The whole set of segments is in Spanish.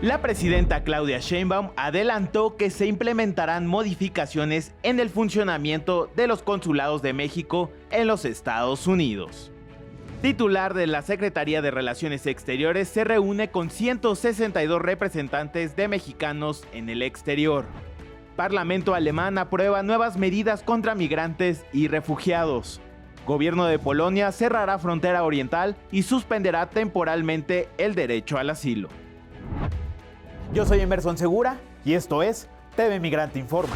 La presidenta Claudia Sheinbaum adelantó que se implementarán modificaciones en el funcionamiento de los consulados de México en los Estados Unidos. Titular de la Secretaría de Relaciones Exteriores se reúne con 162 representantes de mexicanos en el exterior. Parlamento alemán aprueba nuevas medidas contra migrantes y refugiados. Gobierno de Polonia cerrará frontera oriental y suspenderá temporalmente el derecho al asilo. Yo soy Emerson Segura y esto es TV Migrante Informa.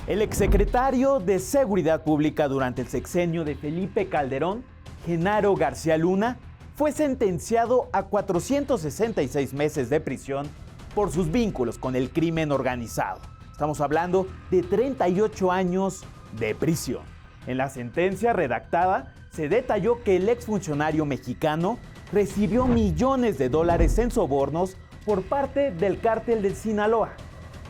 El exsecretario de Seguridad Pública durante el sexenio de Felipe Calderón, Genaro García Luna, fue sentenciado a 466 meses de prisión por sus vínculos con el crimen organizado. Estamos hablando de 38 años de prisión. En la sentencia redactada se detalló que el exfuncionario mexicano recibió millones de dólares en sobornos por parte del cártel de Sinaloa.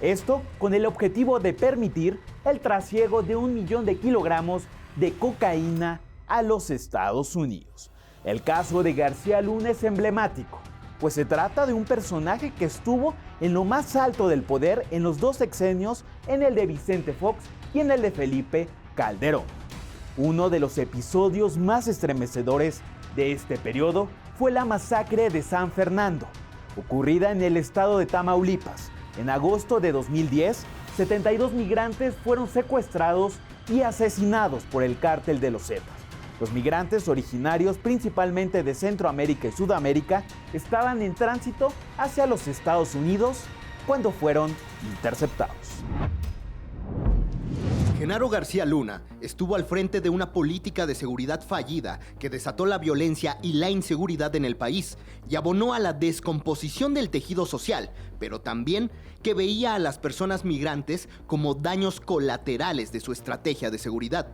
Esto con el objetivo de permitir el trasiego de 1 millón de kilogramos de cocaína a los Estados Unidos. El caso de García Luna es emblemático, pues se trata de un personaje que estuvo en lo más alto del poder en los dos sexenios, en el de Vicente Fox y en el de Felipe Calderón. Uno de los episodios más estremecedores de este periodo fue la masacre de San Fernando, ocurrida en el estado de Tamaulipas. En agosto de 2010, 72 migrantes fueron secuestrados y asesinados por el cártel de los Zetas. Los migrantes, originarios principalmente de Centroamérica y Sudamérica, estaban en tránsito hacia los Estados Unidos cuando fueron interceptados. Genaro García Luna estuvo al frente de una política de seguridad fallida que desató la violencia y la inseguridad en el país y abonó a la descomposición del tejido social, pero también que veía a las personas migrantes como daños colaterales de su estrategia de seguridad.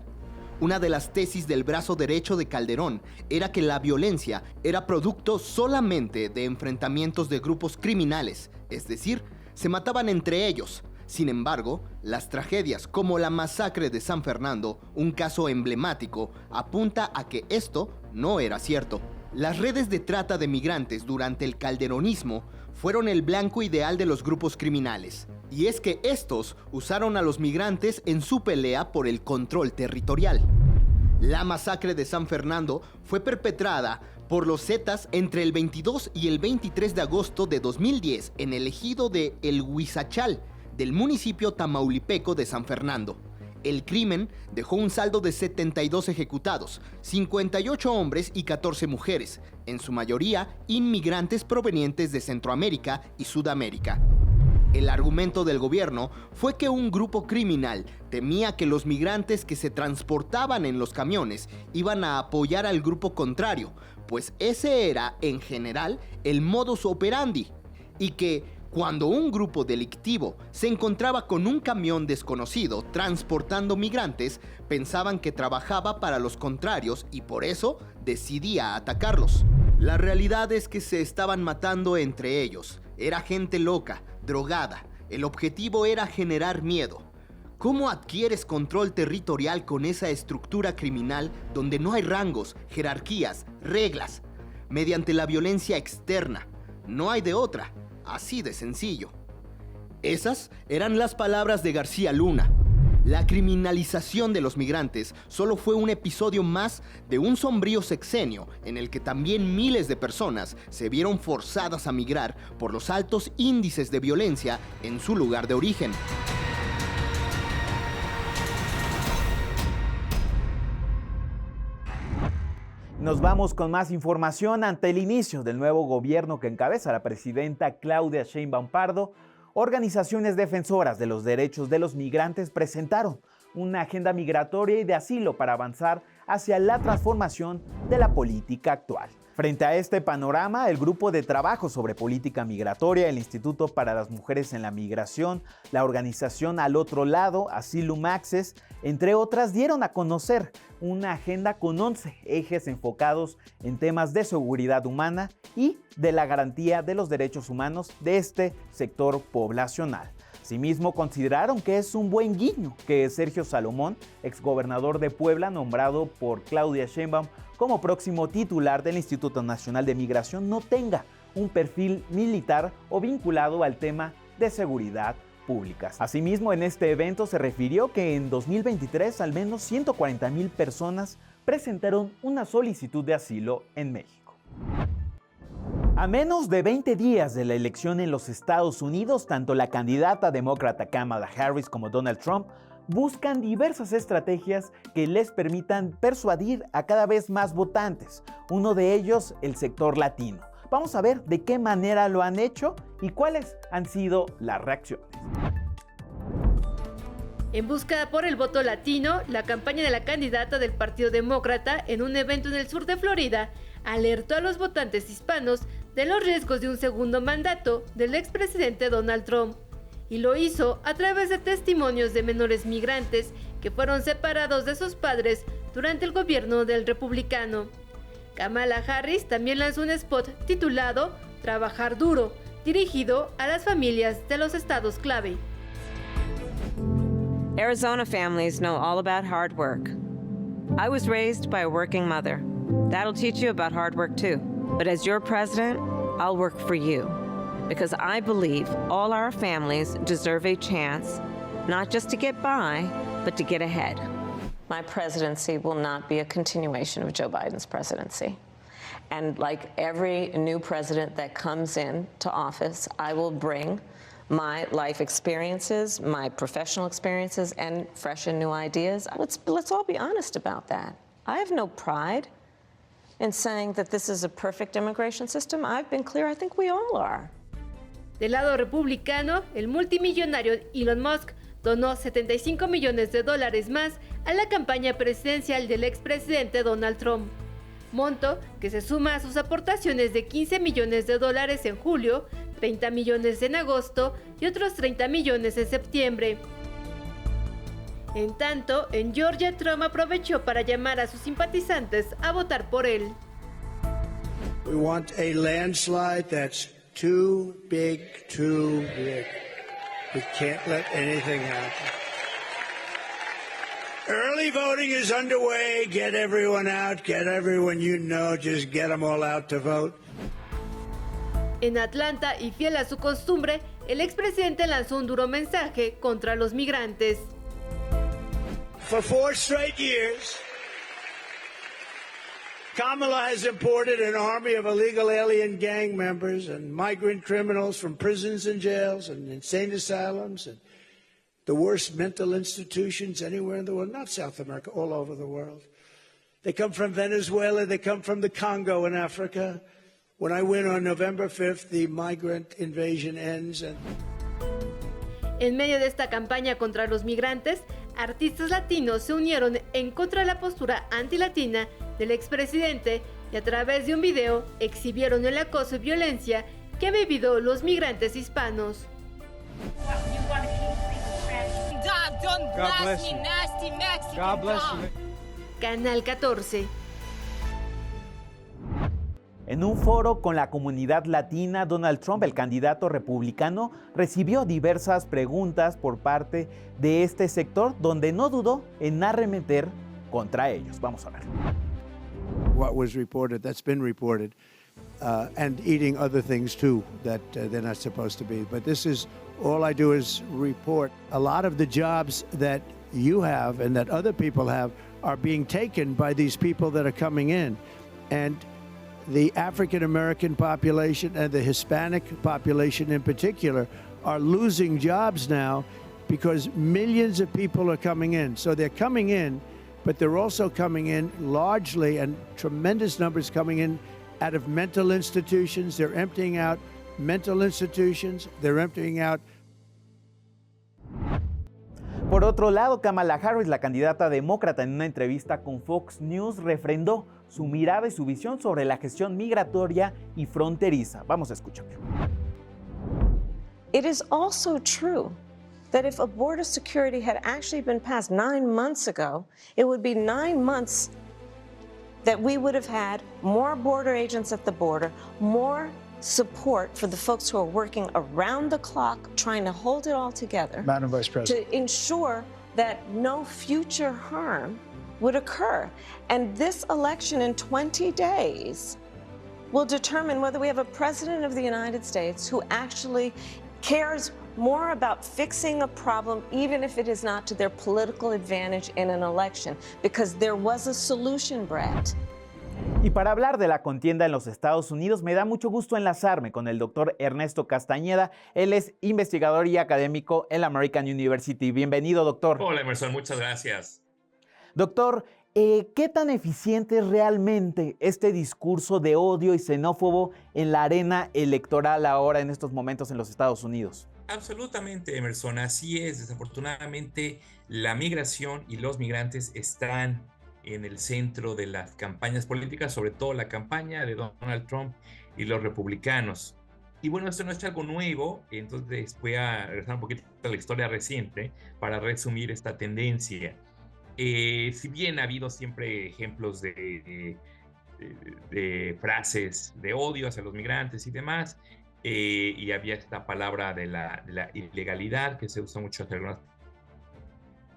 Una de las tesis del brazo derecho de Calderón era que la violencia era producto solamente de enfrentamientos de grupos criminales, es decir, se mataban entre ellos. Sin embargo, las tragedias como la masacre de San Fernando, un caso emblemático, apunta a que esto no era cierto. Las redes de trata de migrantes durante el calderonismo fueron el blanco ideal de los grupos criminales. Y es que estos usaron a los migrantes en su pelea por el control territorial. La masacre de San Fernando fue perpetrada por los Zetas entre el 22 y el 23 de agosto de 2010 en el ejido de El Huizachal, del municipio tamaulipeco de San Fernando. El crimen dejó un saldo de 72 ejecutados, 58 hombres y 14 mujeres, en su mayoría inmigrantes provenientes de Centroamérica y Sudamérica. El argumento del gobierno fue que un grupo criminal temía que los migrantes que se transportaban en los camiones iban a apoyar al grupo contrario, pues ese era, en general, el modus operandi, y que cuando un grupo delictivo se encontraba con un camión desconocido transportando migrantes, pensaban que trabajaba para los contrarios y por eso decidía atacarlos. La realidad es que se estaban matando entre ellos. Era gente loca, drogada. El objetivo era generar miedo. ¿Cómo adquieres control territorial con esa estructura criminal donde no hay rangos, jerarquías, reglas? Mediante la violencia externa. No hay de otra. Así de sencillo. Esas eran las palabras de García Luna. La criminalización de los migrantes solo fue un episodio más de un sombrío sexenio en el que también miles de personas se vieron forzadas a migrar por los altos índices de violencia en su lugar de origen. Nos vamos con más información. Ante el inicio del nuevo gobierno que encabeza la presidenta Claudia Sheinbaum Pardo, organizaciones defensoras de los derechos de los migrantes presentaron una agenda migratoria y de asilo para avanzar hacia la transformación de la política actual. Frente a este panorama, el Grupo de Trabajo sobre Política Migratoria, el Instituto para las Mujeres en la Migración, la organización Al Otro Lado, Asylum Access, entre otras, dieron a conocer una agenda con 11 ejes enfocados en temas de seguridad humana y de la garantía de los derechos humanos de este sector poblacional. Asimismo, consideraron que es un buen guiño que Sergio Salomón, exgobernador de Puebla, nombrado por Claudia Sheinbaum como próximo titular del Instituto Nacional de Migración, no tenga un perfil militar o vinculado al tema de seguridad pública. Asimismo, en este evento se refirió que en 2023 al menos 140,000 personas presentaron una solicitud de asilo en México. A menos de 20 días de la elección en los Estados Unidos, tanto la candidata demócrata Kamala Harris como Donald Trump buscan diversas estrategias que les permitan persuadir a cada vez más votantes, uno de ellos el sector latino. Vamos a ver de qué manera lo han hecho y cuáles han sido las reacciones. En busca por el voto latino, la campaña de la candidata del Partido Demócrata en un evento en el sur de Florida alertó a los votantes hispanos de los riesgos de un segundo mandato del expresidente Donald Trump, y lo hizo a través de testimonios de menores migrantes que fueron separados de sus padres durante el gobierno del republicano. Kamala Harris también lanzó un spot titulado Trabajar duro, dirigido a las familias de los estados clave. Arizona families know all about hard work. I was raised by a working mother. That'll teach you about hard work too. But as your president, I'll work for you. Because I believe all our families deserve a chance, not just to get by, but to get ahead. My presidency will not be a continuation of Joe Biden's presidency. And like every new president that comes into office, I will bring my life experiences, my professional experiences, and fresh and new ideas. Let's all be honest about that. I have no pride in saying that this is a perfect immigration system. I've been clear, I think we all are. Del lado republicano, el multimillonario Elon Musk donó $75 millones más a la campaña presidencial del expresidente Donald Trump, monto que se suma a sus aportaciones de $15 millones en julio, 30 millones en agosto y otros 30 millones en septiembre. En tanto, en Georgia, Trump aprovechó para llamar a sus simpatizantes a votar por él. We want a landslide that's too big, too big. We can't let anything happen. Early voting is underway. Get everyone out. Get everyone you know. Just get them all out to vote. En Atlanta, y fiel a su costumbre, el expresidente lanzó un duro mensaje contra los migrantes. For 4 straight years, Kamala has imported an army of illegal alien gang members and migrant criminals from prisons and jails and insane asylums and the worst mental institutions anywhere in the world, not South America, all over the world. They come from Venezuela, they come from the Congo in Africa. When I win on November 5th, the migrant invasion ends. En medio de esta campaña contra los migrantes, artistas latinos se unieron en contra de la postura antilatina del expresidente y a través de un video exhibieron el acoso y violencia que han vivido los migrantes hispanos. God bless you. God bless you. Canal 14. En un foro con la comunidad latina, Donald Trump, el candidato republicano, recibió diversas preguntas por parte de este sector, donde no dudó en arremeter contra ellos. Vamos a ver. What was reported, that's been reported, and eating other things too that they're not supposed to be. But this is, all I do is report. A lot of the jobs that you have and that other people have are being taken by these people that are coming in. And the African American population and the Hispanic population in particular are losing jobs now because millions of people are coming in. So they're coming in, but they're also coming in largely, and tremendous numbers coming in out of mental institutions. They're emptying out mental institutions. They're emptying out. Por otro lado, Kamala Harris, la candidata demócrata, en una entrevista con Fox News, refrendó su mirada y su visión sobre la gestión migratoria y fronteriza. Vamos a escuchar. It is also true that if a border security had actually been passed 9 months ago, it would be 9 months that we would have had more border agents at the border, more support for the folks who are working around the clock trying to hold it all together. Madam Vice President. To ensure that no future harm would occur. And this election in 20 days will determine whether we have a president of the United States who actually cares more about fixing a problem, even if it is not to their political advantage in an election, because there was a solution, Brett. Y para hablar de la contienda en los Estados Unidos, me da mucho gusto enlazarme con el doctor Ernesto Castañeda. Él es investigador y académico en la American University. Bienvenido, doctor. Hola, Emerson, muchas gracias. Doctor, ¿qué tan eficiente es realmente este discurso de odio y xenófobo en la arena electoral ahora en estos momentos en los Estados Unidos? Absolutamente, Emerson, así es. Desafortunadamente, la migración y los migrantes están en el centro de las campañas políticas, sobre todo la campaña de Donald Trump y los republicanos. Y bueno, esto no es algo nuevo, entonces voy a regresar un poquito a la historia reciente para resumir esta tendencia. Si bien ha habido siempre ejemplos de frases de odio hacia los migrantes y demás, y había esta palabra de la ilegalidad que se usa mucho hacia algunas.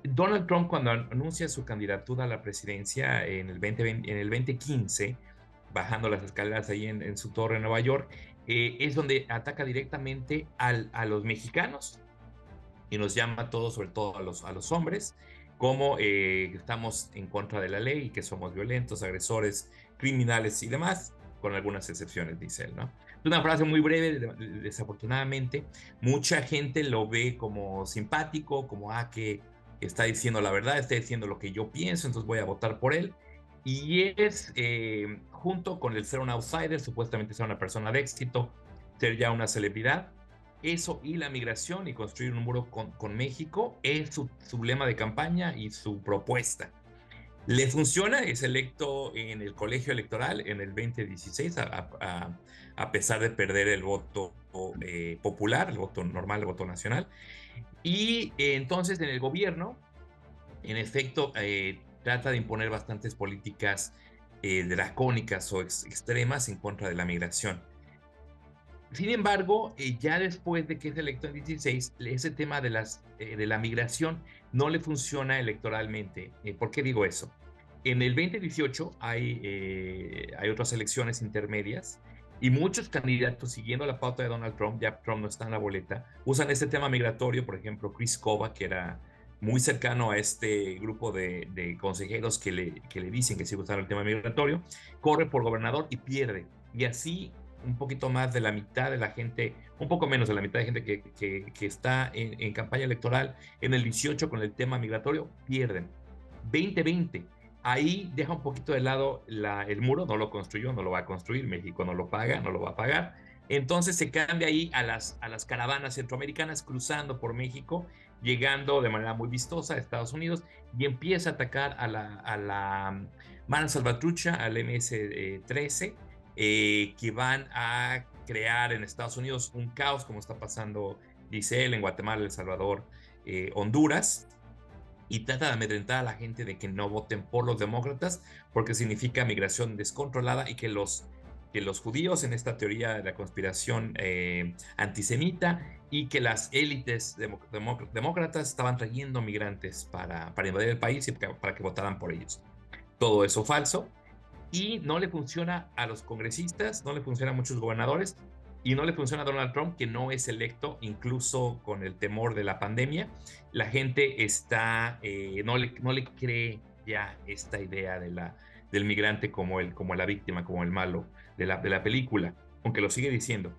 Donald Trump, cuando anuncia su candidatura a la presidencia en el 2015, bajando las escaleras ahí en su torre en Nueva York, es donde ataca directamente a los mexicanos y nos llama a todos, sobre todo a los hombres, como estamos en contra de la ley y que somos violentos, agresores, criminales y demás, con algunas excepciones, dice él, ¿no? Es una frase muy breve, desafortunadamente. Mucha gente lo ve como simpático, como que está diciendo la verdad, está diciendo lo que yo pienso, entonces voy a votar por él. Y es, junto con el ser un outsider, supuestamente ser una persona de éxito, ser ya una celebridad, eso y la migración y construir un muro con México es su lema de campaña y su propuesta. Le funciona, es electo en el colegio electoral en el 2016, a pesar de perder el voto popular, el voto normal, el voto nacional. Y entonces en el gobierno, en efecto, trata de imponer bastantes políticas dracónicas o extremas en contra de la migración. Sin embargo, ya después de que es electo en 2016, ese tema de la migración no le funciona electoralmente. ¿Por qué digo eso? En el 2018 hay otras elecciones intermedias y muchos candidatos, siguiendo la pauta de Donald Trump, ya Trump no está en la boleta, usan este tema migratorio. Por ejemplo, Chris Kobach, que era muy cercano a este grupo de consejeros que le dicen que sí usar el tema migratorio, corre por gobernador y pierde. Y así un poquito más de la mitad de la gente, un poco menos de la mitad de gente que está en campaña electoral en el 18 con el tema migratorio, pierden. 2020, ahí deja un poquito de lado el muro, no lo construyó, no lo va a construir, México no lo paga, no lo va a pagar. Entonces se cambia ahí a las caravanas centroamericanas cruzando por México, llegando de manera muy vistosa a Estados Unidos y empieza a atacar a la Mara Salvatrucha, al MS-13, que van a crear en Estados Unidos un caos como está pasando, dice él, en Guatemala, El Salvador, Honduras, y trata de amedrentar a la gente de que no voten por los demócratas porque significa migración descontrolada y que los judíos, en esta teoría de la conspiración antisemita, y que las élites demócratas estaban trayendo migrantes para invadir el país y para que votaran por ellos. Todo eso falso. Y no le funciona a los congresistas, no le funciona a muchos gobernadores y no le funciona a Donald Trump, que no es electo, incluso con el temor de la pandemia. La gente no le cree ya esta idea del migrante como la víctima, como el malo de la película, aunque lo sigue diciendo.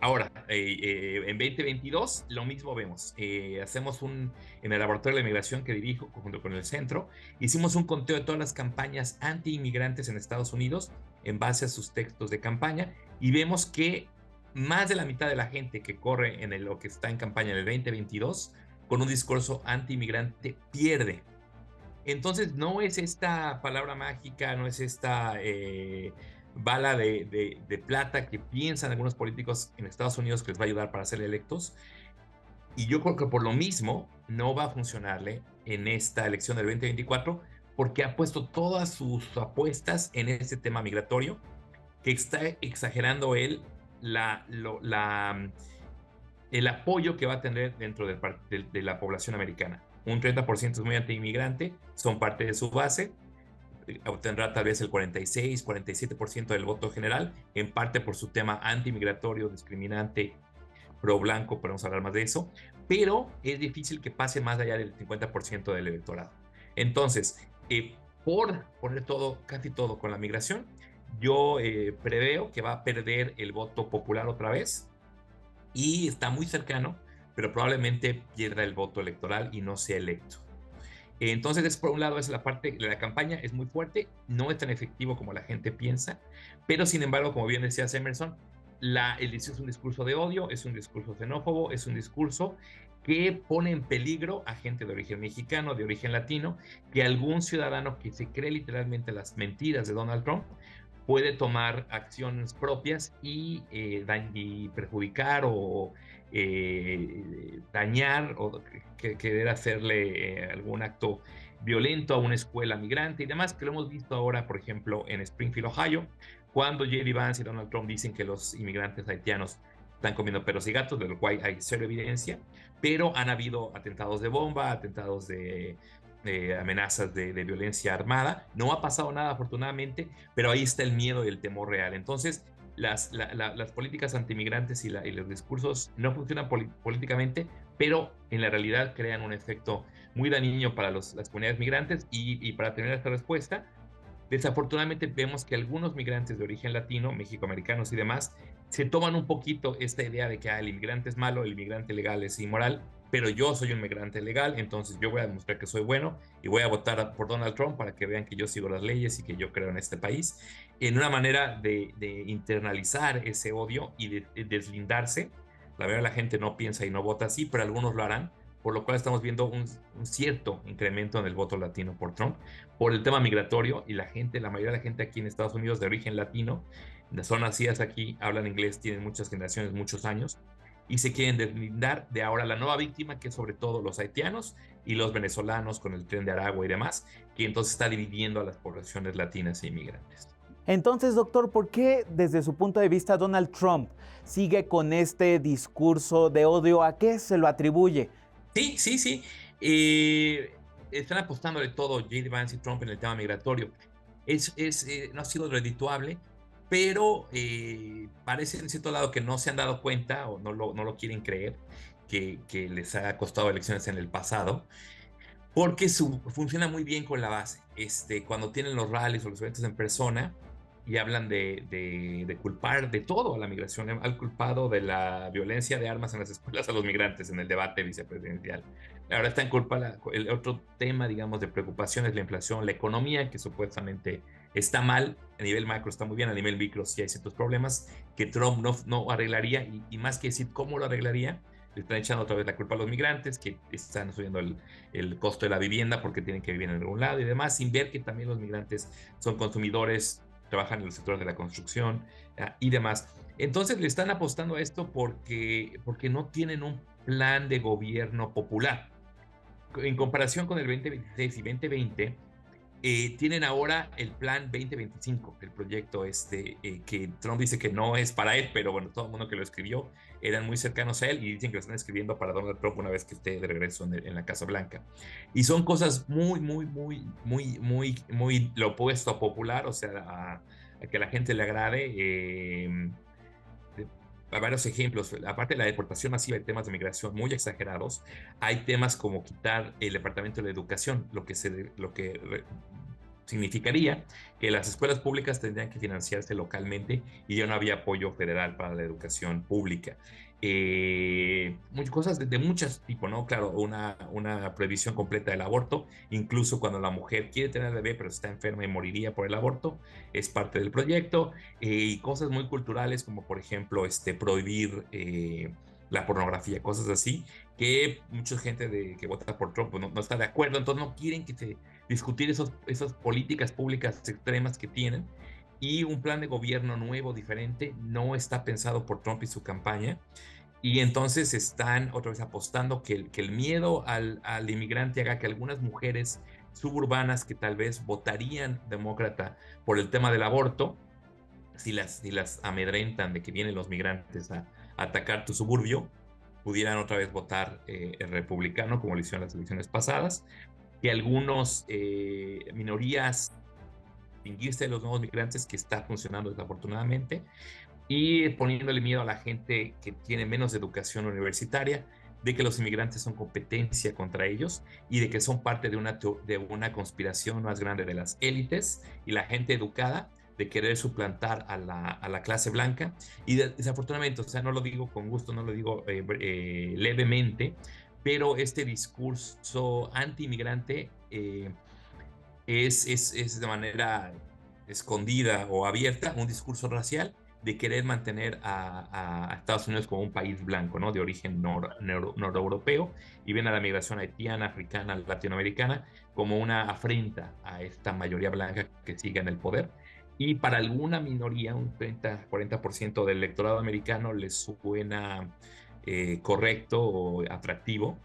Ahora, en 2022 lo mismo vemos. Hacemos en el laboratorio de migración que dirijo junto con el centro, hicimos un conteo de todas las campañas anti-inmigrantes en Estados Unidos en base a sus textos de campaña y vemos que más de la mitad de la gente que corre en lo que está en campaña en el 2022 con un discurso anti-inmigrante pierde. Entonces no es esta palabra mágica, no es esta bala de plata que piensan algunos políticos en Estados Unidos que les va a ayudar para ser electos. Y yo creo que por lo mismo no va a funcionarle en esta elección del 2024 porque ha puesto todas sus apuestas en ese tema migratorio, que está exagerando él el apoyo que va a tener dentro de la población americana. Un 30% es muy anti-inmigrante, son parte de su base, obtendrá tal vez el 46, 47% del voto general, en parte por su tema anti-migratorio, discriminante, pro-blanco, podemos hablar más de eso, pero es difícil que pase más allá del 50% del electorado. Entonces, por poner casi todo con la migración, yo preveo que va a perder el voto popular otra vez y está muy cercano, pero probablemente pierda el voto electoral y no sea electo. Entonces, por un lado, es la parte de la campaña, es muy fuerte, no es tan efectivo como la gente piensa, pero sin embargo, como bien decía Emerson, es un discurso de odio, es un discurso xenófobo, es un discurso que pone en peligro a gente de origen mexicano, de origen latino, que algún ciudadano que se cree literalmente las mentiras de Donald Trump puede tomar acciones propias y perjudicar o dañar o querer hacerle algún acto violento a una escuela migrante y demás, que lo hemos visto ahora, por ejemplo, en Springfield, Ohio, cuando J.D. Vance y Donald Trump dicen que los inmigrantes haitianos están comiendo perros y gatos, de lo cual hay cero evidencia, pero han habido atentados de bomba, atentados de amenazas de violencia armada. No ha pasado nada, afortunadamente, pero ahí está el miedo y el temor real. Entonces, las políticas antimigrantes y los discursos no funcionan políticamente, pero en la realidad crean un efecto muy dañino para las comunidades migrantes. Y para tener esta respuesta, desafortunadamente vemos que algunos migrantes de origen latino, mexicoamericanos y demás, se toman un poquito esta idea de que el inmigrante es malo, el inmigrante legal es inmoral, pero yo soy un migrante legal, entonces yo voy a demostrar que soy bueno y voy a votar por Donald Trump para que vean que yo sigo las leyes y que yo creo en este país, en una manera de internalizar ese odio y de deslindarse. La verdad, la gente no piensa y no vota así, pero algunos lo harán, por lo cual estamos viendo un cierto incremento en el voto latino por Trump, por el tema migratorio, y la mayoría de la gente aquí en Estados Unidos de origen latino, son nacidas aquí, hablan inglés, tienen muchas generaciones, muchos años, y se quieren deslindar de ahora la nueva víctima, que es sobre todo los haitianos y los venezolanos con el Tren de Aragua y demás, que entonces está dividiendo a las poblaciones latinas e inmigrantes. Entonces, doctor, ¿por qué desde su punto de vista Donald Trump sigue con este discurso de odio? ¿A qué se lo atribuye? Sí. Están apostándole todo J.D. Vance y Trump en el tema migratorio. No ha sido redituable, pero parece en cierto lado que no se han dado cuenta o no lo quieren creer, que les ha costado elecciones en el pasado, porque funciona muy bien con la base. Cuando tienen los rallies o los eventos en persona y hablan de culpar de todo a la migración, han culpado de la violencia de armas en las escuelas a los migrantes en el debate vicepresidencial. Ahora está en culpa el otro tema, digamos, de preocupación es la inflación, la economía, que supuestamente está mal, a nivel macro está muy bien, a nivel micro sí hay ciertos problemas que Trump no arreglaría, y más que decir cómo lo arreglaría, le están echando otra vez la culpa a los migrantes, que están subiendo el costo de la vivienda porque tienen que vivir en algún lado y demás, sin ver que también los migrantes son consumidores, trabajan en el sector de la construcción y demás. Entonces le están apostando a esto porque no tienen un plan de gobierno popular. En comparación con el 2016 y 2020, tienen ahora el plan 2025, el proyecto que Trump dice que no es para él, pero bueno, todo el mundo que lo escribió eran muy cercanos a él y dicen que lo están escribiendo para Donald Trump una vez que esté de regreso en la Casa Blanca. Y son cosas muy lo opuesto a popular, o sea, a que la gente le agrade. Varios ejemplos, aparte de la deportación masiva y temas de migración muy exagerados, hay temas como quitar el Departamento de Educación, lo que significaría que las escuelas públicas tendrían que financiarse localmente y ya no había apoyo federal para la educación pública. Muchas cosas de muchos tipos, ¿no? Claro, una prohibición completa del aborto, incluso cuando la mujer quiere tener bebé pero está enferma y moriría por el aborto, es parte del proyecto, y cosas muy culturales como por ejemplo prohibir la pornografía, cosas así, que mucha gente que vota por Trump no está de acuerdo, entonces no quieren discutir esas políticas públicas extremas que tienen, y un plan de gobierno nuevo, diferente, no está pensado por Trump y su campaña, y entonces están otra vez apostando que el miedo al inmigrante haga que algunas mujeres suburbanas que tal vez votarían demócrata por el tema del aborto, si las amedrentan de que vienen los migrantes a atacar tu suburbio, pudieran otra vez votar el republicano, como lo hicieron en las elecciones pasadas, que algunos minorías distinguirse de los nuevos migrantes, que está funcionando desafortunadamente, y poniéndole miedo a la gente que tiene menos educación universitaria, de que los inmigrantes son competencia contra ellos y de que son parte de una conspiración más grande de las élites y la gente educada de querer suplantar a la clase blanca. Y desafortunadamente, o sea, no lo digo con gusto, no lo digo levemente, pero este discurso anti-inmigrante es de manera escondida o abierta un discurso racial de querer mantener a Estados Unidos como un país blanco, ¿no? De origen noroeuropeo, y ven a la migración haitiana, africana, latinoamericana como una afrenta a esta mayoría blanca que sigue en el poder. Y para alguna minoría, un 30-40% del electorado americano, les suena correcto o atractivo,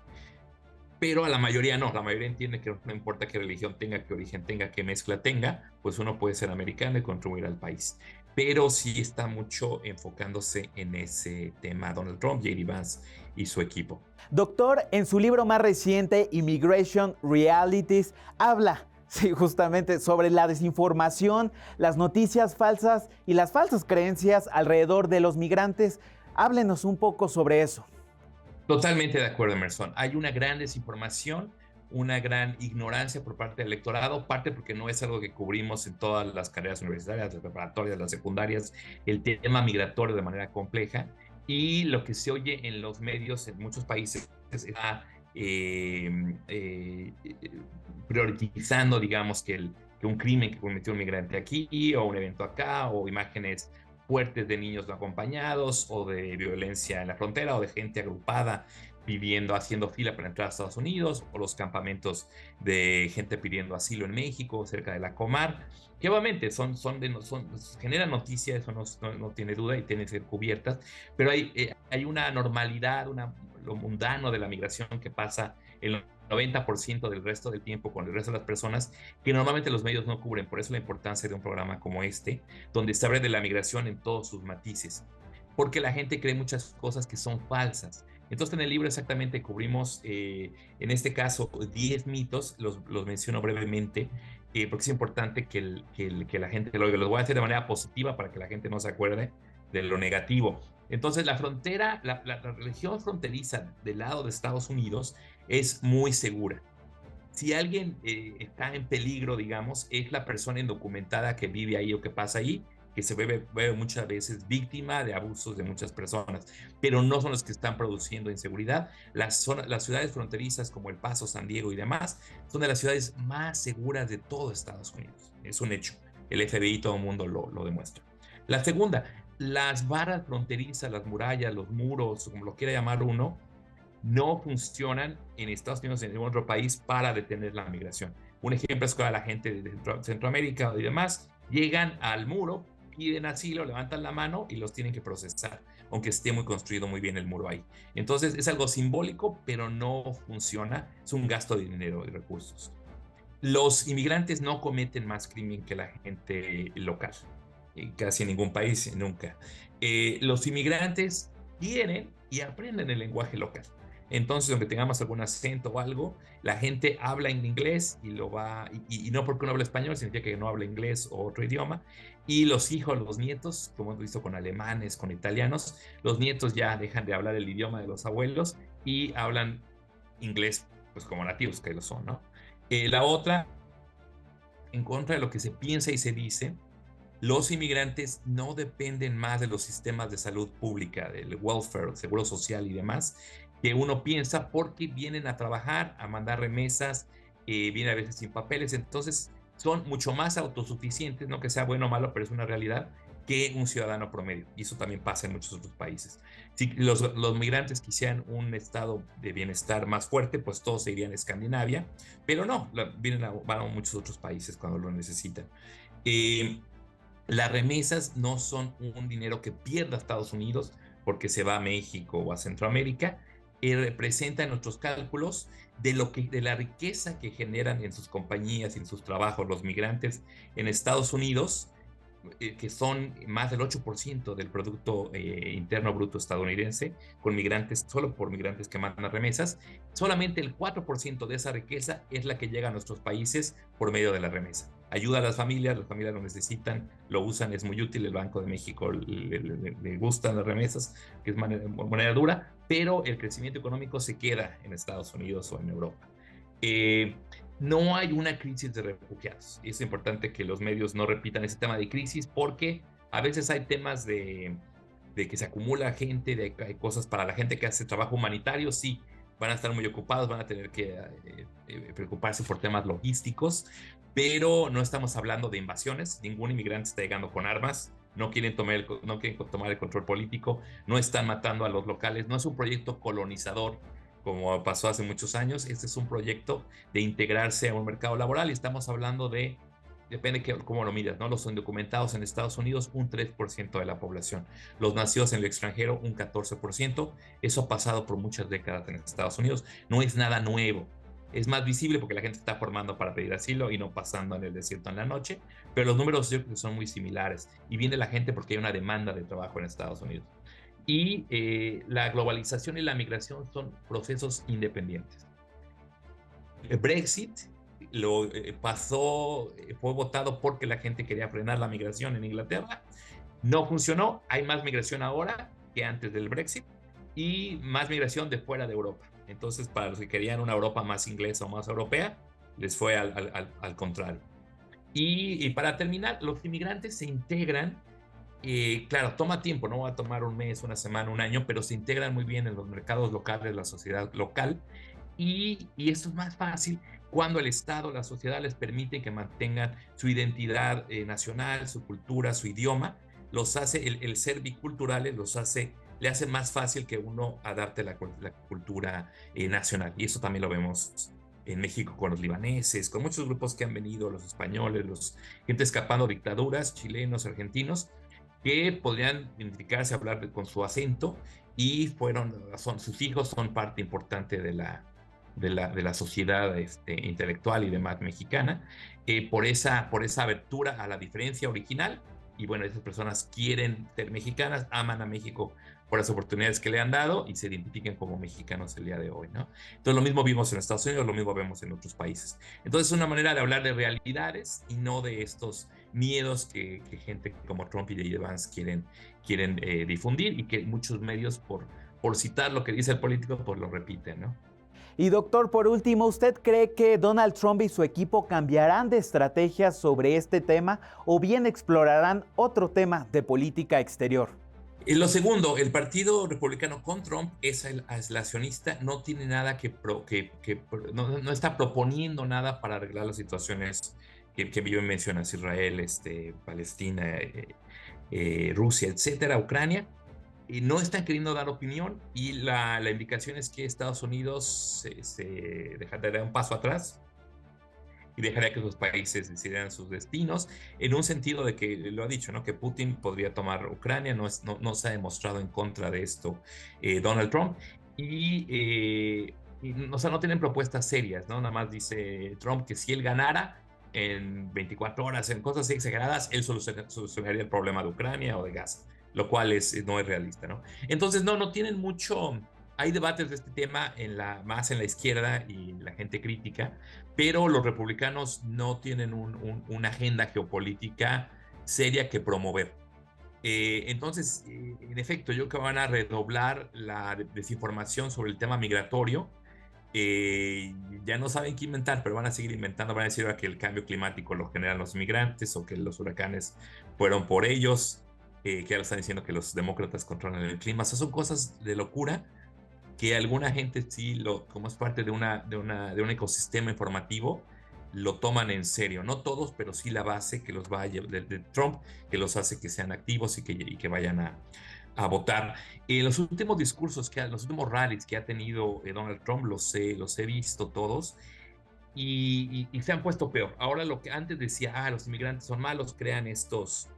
pero a la mayoría no. La mayoría entiende que no importa qué religión tenga, qué origen tenga, qué mezcla tenga, pues uno puede ser americano y contribuir al país. Pero sí está mucho enfocándose en ese tema Donald Trump, J.D. Vance y su equipo. Doctor, en su libro más reciente, Immigration Realities, habla justamente sobre la desinformación, las noticias falsas y las falsas creencias alrededor de los migrantes. Háblenos un poco sobre eso. Totalmente de acuerdo, Emerson. Hay una gran desinformación, una gran ignorancia por parte del electorado, parte porque no es algo que cubrimos en todas las carreras universitarias, las preparatorias, las secundarias, el tema migratorio de manera compleja, y lo que se oye en los medios en muchos países está priorizando, digamos, que un crimen que cometió un migrante aquí, o un evento acá, o imágenes fuertes de niños no acompañados, o de violencia en la frontera, o de gente agrupada viviendo, haciendo fila para entrar a Estados Unidos, o los campamentos de gente pidiendo asilo en México, cerca de la Comar, que obviamente generan noticias, eso no tiene duda y tienen que ser cubiertas, pero hay una normalidad, lo mundano de la migración que pasa el 90% del resto del tiempo con el resto de las personas, que normalmente los medios no cubren. Por eso la importancia de un programa como este, donde se habla de la migración en todos sus matices, porque la gente cree muchas cosas que son falsas. Entonces en el libro exactamente cubrimos, en este caso, 10 mitos, los menciono brevemente, porque es importante que la gente lo oiga. Los voy a hacer de manera positiva para que la gente no se acuerde de lo negativo. Entonces la frontera, la región fronteriza del lado de Estados Unidos es muy segura. Si alguien está en peligro, digamos, es la persona indocumentada que vive ahí o que pasa ahí, que se ve muchas veces víctima de abusos de muchas personas, pero no son los que están produciendo inseguridad. Las ciudades fronterizas como El Paso, San Diego y demás son de las ciudades más seguras de todo Estados Unidos. Es un hecho. El FBI, todo el mundo lo demuestra. La segunda, las barras fronterizas, las murallas, los muros, como lo quiera llamar uno, no funcionan en Estados Unidos ni en ningún otro país para detener la migración. Un ejemplo es que la gente de Centroamérica y demás llegan al muro, piden asilo, levantan la mano y los tienen que procesar, aunque esté muy construido muy bien el muro ahí. Entonces es algo simbólico, pero no funciona, es un gasto de dinero y recursos. Los inmigrantes no cometen más crimen que la gente local, casi en ningún país, nunca. Los inmigrantes quieren y aprenden el lenguaje local. Entonces, aunque tengamos algún acento o algo, la gente habla en inglés y no porque uno habla español significa que no habla inglés o otro idioma. Y los hijos, los nietos, como hemos visto con alemanes, con italianos, los nietos ya dejan de hablar el idioma de los abuelos y hablan inglés, pues como nativos que lo son, ¿no? La otra, en contra de lo que se piensa y se dice, los inmigrantes no dependen más de los sistemas de salud pública, del welfare, seguro social y demás, que uno piensa, porque vienen a trabajar, a mandar remesas, vienen a veces sin papeles. Entonces son mucho más autosuficientes, no que sea bueno o malo, pero es una realidad, que un ciudadano promedio. Y eso también pasa en muchos otros países. Si los migrantes quisieran un estado de bienestar más fuerte, pues todos se irían a Escandinavia, pero no, van a muchos otros países cuando lo necesitan. Las remesas no son un dinero que pierda Estados Unidos porque se va a México o a Centroamérica. Representa en nuestros cálculos de la riqueza que generan en sus compañías y en sus trabajos los migrantes en Estados Unidos, que son más del 8% del Producto Interno Bruto estadounidense, con migrantes, solo por migrantes que mandan remesas. Solamente el 4% de esa riqueza es la que llega a nuestros países por medio de la remesa. Ayuda a las familias lo necesitan, lo usan, es muy útil. El Banco de México le gustan las remesas, que es moneda dura, pero el crecimiento económico se queda en Estados Unidos o en Europa. No hay una crisis de refugiados. Es importante que los medios no repitan ese tema de crisis, porque a veces hay temas de que se acumula gente, hay cosas para la gente que hace trabajo humanitario. Sí, van a estar muy ocupados, van a tener que preocuparse por temas logísticos, pero no estamos hablando de invasiones. Ningún inmigrante está llegando con armas, no quieren tomar el control político, no están matando a los locales, no es un proyecto colonizador como pasó hace muchos años. Este es un proyecto de integrarse a un mercado laboral, y estamos hablando de, depende cómo lo miras, ¿no? Los indocumentados en Estados Unidos, un 3% de la población. Los nacidos en el extranjero, un 14%. Eso ha pasado por muchas décadas en Estados Unidos. No es nada nuevo. Es más visible porque la gente está formando para pedir asilo y no pasando en el desierto en la noche, pero los números yo creo que son muy similares, y viene la gente porque hay una demanda de trabajo en Estados Unidos. Y la globalización y la migración son procesos independientes. El Brexit fue votado porque la gente quería frenar la migración en Inglaterra. No funcionó, hay más migración ahora que antes del Brexit, y más migración de fuera de Europa. Entonces, para los que querían una Europa más inglesa o más europea, les fue al contrario. Y para terminar, los inmigrantes se integran. Claro, toma tiempo, no va a tomar un mes, una semana, un año, pero se integran muy bien en los mercados locales, la sociedad local, y esto es más fácil cuando el Estado, la sociedad les permite que mantengan su identidad nacional, su cultura, su idioma. Los hace, el ser biculturales le hace más fácil que uno adapte la cultura nacional, y eso también lo vemos en México con los libaneses, con muchos grupos que han venido, los españoles, gente escapando de dictaduras, chilenos, argentinos, que podrían identificarse, hablar con su acento, y sus hijos son parte importante de la sociedad intelectual y demás mexicana, por esa abertura a la diferencia original. Y bueno, esas personas quieren ser mexicanas, aman a México por las oportunidades que le han dado, y se identifiquen como mexicanos el día de hoy, ¿no? Entonces lo mismo vimos en Estados Unidos, lo mismo vemos en otros países. Entonces es una manera de hablar de realidades y no de estos miedos que gente como Trump y J.D. Vance quieren difundir, y que muchos medios, por citar lo que dice el político, pues lo repiten, ¿no? Y doctor, por último, ¿usted cree que Donald Trump y su equipo cambiarán de estrategia sobre este tema, o bien explorarán otro tema de política exterior? Lo segundo, el Partido Republicano con Trump es aislacionista, no tiene nada no está proponiendo nada para arreglar las situaciones que bien mencionas: Israel, Palestina, Rusia, etcétera, Ucrania. Y no están queriendo dar opinión, y la indicación es que Estados Unidos se dejará un paso atrás y dejaría que sus países decidieran sus destinos, en un sentido de que, lo ha dicho, ¿no?, que Putin podría tomar Ucrania. No se ha demostrado en contra de esto Donald Trump, o sea, no tienen propuestas serias, ¿no? Nada más dice Trump que si él ganara en 24 horas, en cosas exageradas, él solucionaría el problema de Ucrania o de Gaza, lo cual no es realista, ¿no? Entonces, no tienen mucho. Hay debates de este tema más en la izquierda y la gente crítica, pero los republicanos no tienen una agenda geopolítica seria que promover. Entonces, en efecto, yo creo que van a redoblar la desinformación sobre el tema migratorio. Ya no saben qué inventar, pero van a seguir inventando. Van a decir que el cambio climático lo generan los migrantes, o que los huracanes fueron por ellos, que ya lo están diciendo que los demócratas controlan el clima. Esas son cosas de locura que alguna gente sí, como es parte de un ecosistema informativo, lo toman en serio. No todos, pero sí la base que los va a de Trump, que los hace que sean activos y que vayan a votar. Los últimos discursos, los últimos rallies que ha tenido Donald Trump, los he visto todos, y se han puesto peor. Ahora, lo que antes decía, los inmigrantes son malos, crean estos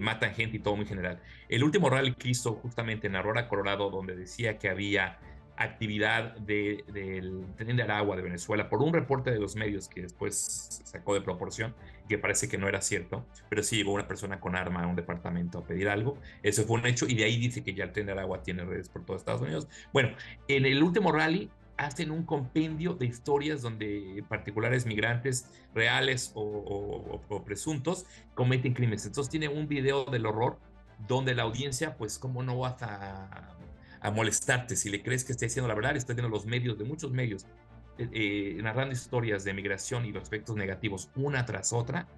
matan gente y todo muy general. El último rally que hizo justamente en Aurora, Colorado, donde decía que había actividad del Tren de Aragua de Venezuela por un reporte de los medios que después sacó de proporción, que parece que no era cierto, pero sí llegó una persona con arma a un departamento a pedir algo. Eso fue un hecho y de ahí dice que ya el Tren de Aragua tiene redes por todo Estados Unidos. Bueno, en el último rally hacen un compendio de historias donde particulares migrantes reales o presuntos cometen crímenes. Entonces tiene un video del horror donde la audiencia, pues, ¿cómo no vas a molestarte si le crees que está diciendo la verdad? Está viendo los medios, de muchos medios, narrando historias de migración y los aspectos negativos una tras otra,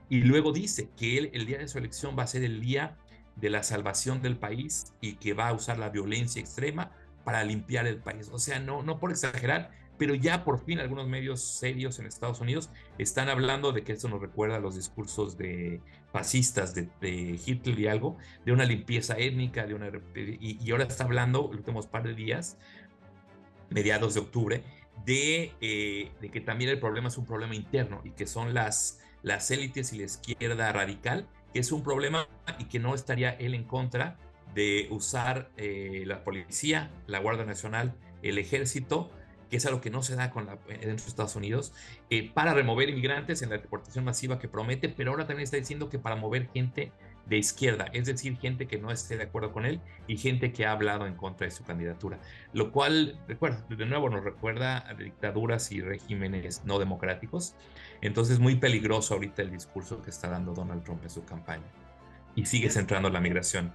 y luego dice que él, el día de su elección va a ser el día de la salvación del país y que va a usar la violencia extrema para limpiar el país. O sea, no por exagerar, pero ya por fin algunos medios serios en Estados Unidos están hablando de que esto nos recuerda a los discursos de fascistas de Hitler y algo, de una limpieza étnica, y ahora está hablando, los últimos par de días, mediados de octubre, de que también el problema es un problema interno y que son las élites y la izquierda radical, que es un problema y que no estaría él en contra de usar la policía, la Guardia Nacional, el ejército, que es algo que no se da dentro de Estados Unidos, para remover inmigrantes en la deportación masiva que promete, pero ahora también está diciendo que para mover gente de izquierda, es decir, gente que no esté de acuerdo con él y gente que ha hablado en contra de su candidatura, lo cual, de nuevo, nos recuerda a dictaduras y regímenes no democráticos. Entonces, muy peligroso ahorita el discurso que está dando Donald Trump en su campaña y sigue centrando en la migración.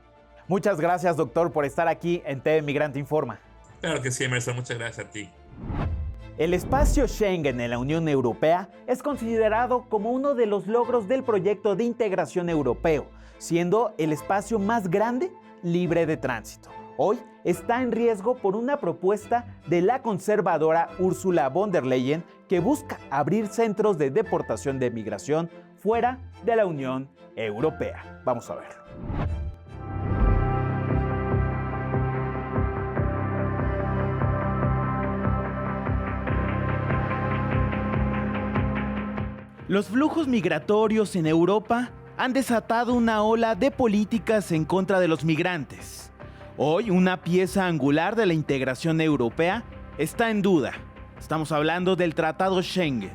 Muchas gracias, doctor, por estar aquí en TV Migrante Informa. Claro que sí, Emerson, muchas gracias a ti. El espacio Schengen en la Unión Europea es considerado como uno de los logros del proyecto de integración europeo, siendo el espacio más grande libre de tránsito. Hoy está en riesgo por una propuesta de la conservadora Ursula von der Leyen que busca abrir centros de deportación de migración fuera de la Unión Europea. Vamos a ver. Los flujos migratorios en Europa han desatado una ola de políticas en contra de los migrantes. Hoy, una pieza angular de la integración europea está en duda. Estamos hablando del Tratado Schengen.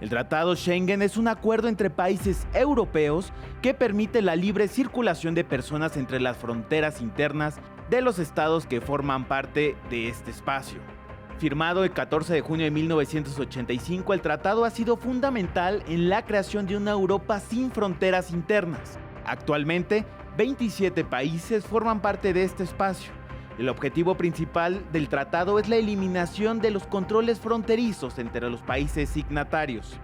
El Tratado Schengen es un acuerdo entre países europeos que permite la libre circulación de personas entre las fronteras internas de los estados que forman parte de este espacio. Firmado el 14 de junio de 1985, el tratado ha sido fundamental en la creación de una Europa sin fronteras internas. Actualmente, 27 países forman parte de este espacio. El objetivo principal del tratado es la eliminación de los controles fronterizos entre los países signatarios,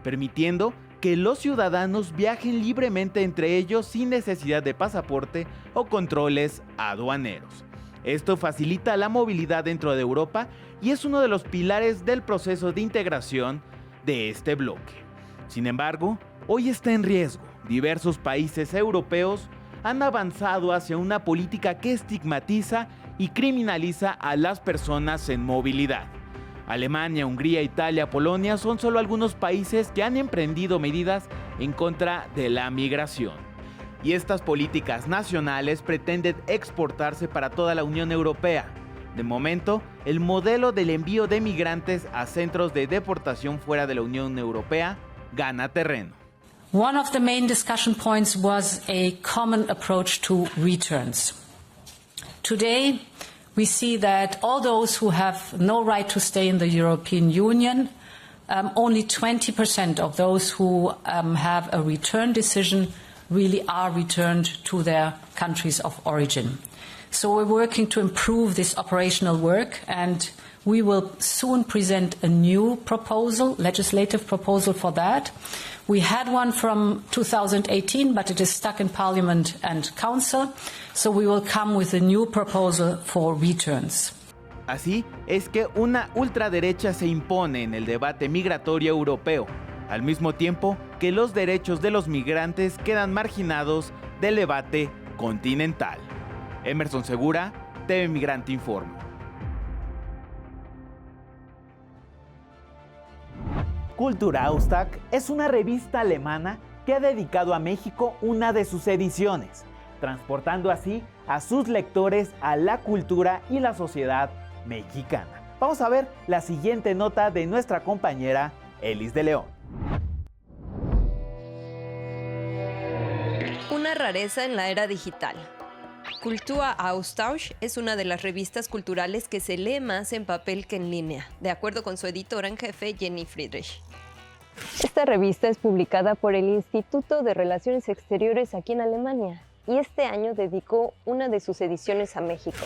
permitiendo que los ciudadanos viajen libremente entre ellos sin necesidad de pasaporte o controles aduaneros. Esto facilita la movilidad dentro de Europa y es uno de los pilares del proceso de integración de este bloque. Sin embargo, hoy está en riesgo. Diversos países europeos han avanzado hacia una política que estigmatiza y criminaliza a las personas en movilidad. Alemania, Hungría, Italia, Polonia son solo algunos países que han emprendido medidas en contra de la migración. Y estas políticas nacionales pretenden exportarse para toda la Unión Europea. De momento, el modelo del envío de migrantes a centros de deportación fuera de la Unión Europea gana terreno. One of the main discussion points was a common approach to returns. Today, we see that all those who have no right to stay in the European Union, only 20% of those who have a return decision really are returned to their countries of origin. So we're working to improve this operational work, and we will soon present a new proposal, legislative proposal for that. We had one from 2018, but it is stuck in Parliament and Council, so we will come with a new proposal for returns. Así es que una ultraderecha se impone en el debate migratorio europeo, al mismo tiempo que los derechos de los migrantes quedan marginados del debate continental. Emerson Segura, TV Migrante Informa. Kulturaustag es una revista alemana que ha dedicado a México una de sus ediciones, transportando así a sus lectores a la cultura y la sociedad mexicana. Vamos a ver la siguiente nota de nuestra compañera Elis de León. Una rareza en la era digital. Kulturaustausch es una de las revistas culturales que se lee más en papel que en línea, de acuerdo con su editora en jefe, Jenny Friedrich. Esta revista es publicada por el Instituto de Relaciones Exteriores aquí en Alemania y este año dedicó una de sus ediciones a México.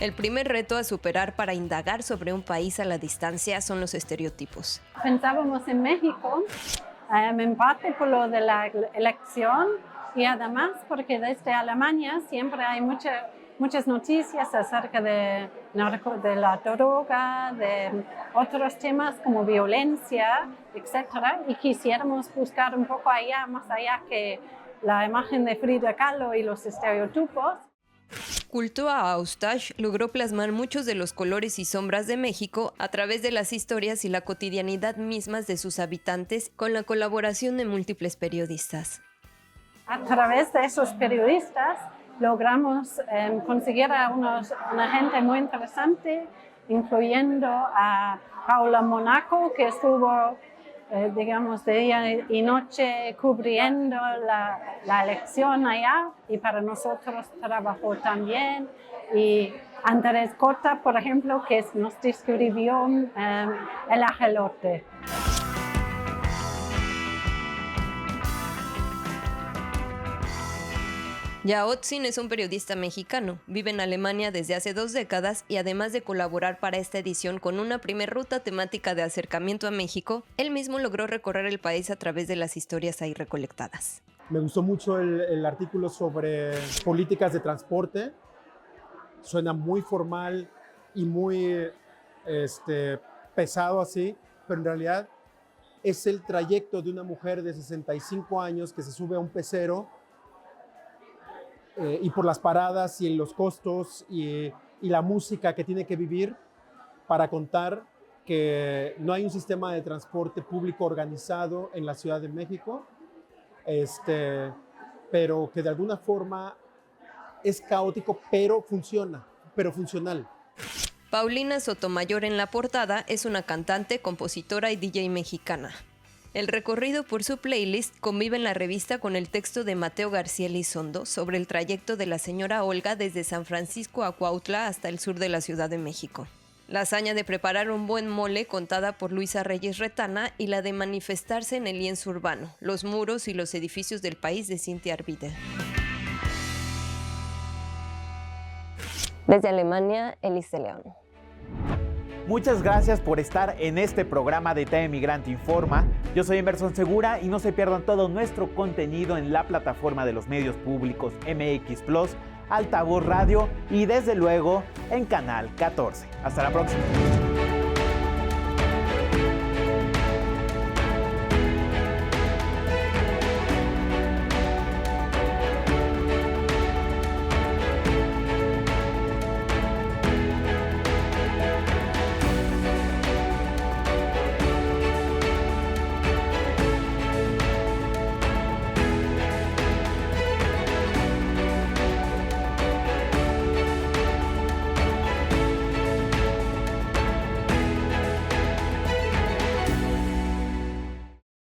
El primer reto a superar para indagar sobre un país a la distancia son los estereotipos. Pensábamos en México, en parte por lo de la elección y además porque desde Alemania siempre hay muchas noticias acerca de la droga, de otros temas como violencia, etc. Y quisiéramos buscar un poco allá, más allá que la imagen de Frida Kahlo y los estereotipos. Kulturaustausch logró plasmar muchos de los colores y sombras de México a través de las historias y la cotidianidad mismas de sus habitantes con la colaboración de múltiples periodistas. A través de esos periodistas logramos conseguir a una gente muy interesante, incluyendo a Paula Monaco, que estuvo, de día y noche cubriendo la elección allá, y para nosotros trabajó también. Y Andrés Cota, por ejemplo, que nos describió el ajelote. Yaotzin es un periodista mexicano, vive en Alemania desde hace 2 décadas y además de colaborar para esta edición con una primer ruta temática de acercamiento a México, él mismo logró recorrer el país a través de las historias ahí recolectadas. Me gustó mucho el artículo sobre políticas de transporte. Suena muy formal y muy pesado así, pero en realidad es el trayecto de una mujer de 65 años que se sube a un pecero y por las paradas y los costos y la música que tiene que vivir para contar que no hay un sistema de transporte público organizado en la Ciudad de México, pero que de alguna forma es caótico, pero funciona, pero funcional. Paulina Sotomayor en la portada es una cantante, compositora y DJ mexicana. El recorrido por su playlist convive en la revista con el texto de Mateo García Elizondo sobre el trayecto de la señora Olga desde San Francisco a Cuautla hasta el sur de la Ciudad de México. La hazaña de preparar un buen mole contada por Luisa Reyes Retana y la de manifestarse en el lienzo urbano, los muros y los edificios del país de Cintia Arvide. Desde Alemania, Elis de León. Muchas gracias por estar en este programa de TV Migrante Informa. Yo soy Emerson Segura y no se pierdan todo nuestro contenido en la plataforma de los medios públicos MX Plus, Altavoz Radio y desde luego en Canal 14. Hasta la próxima.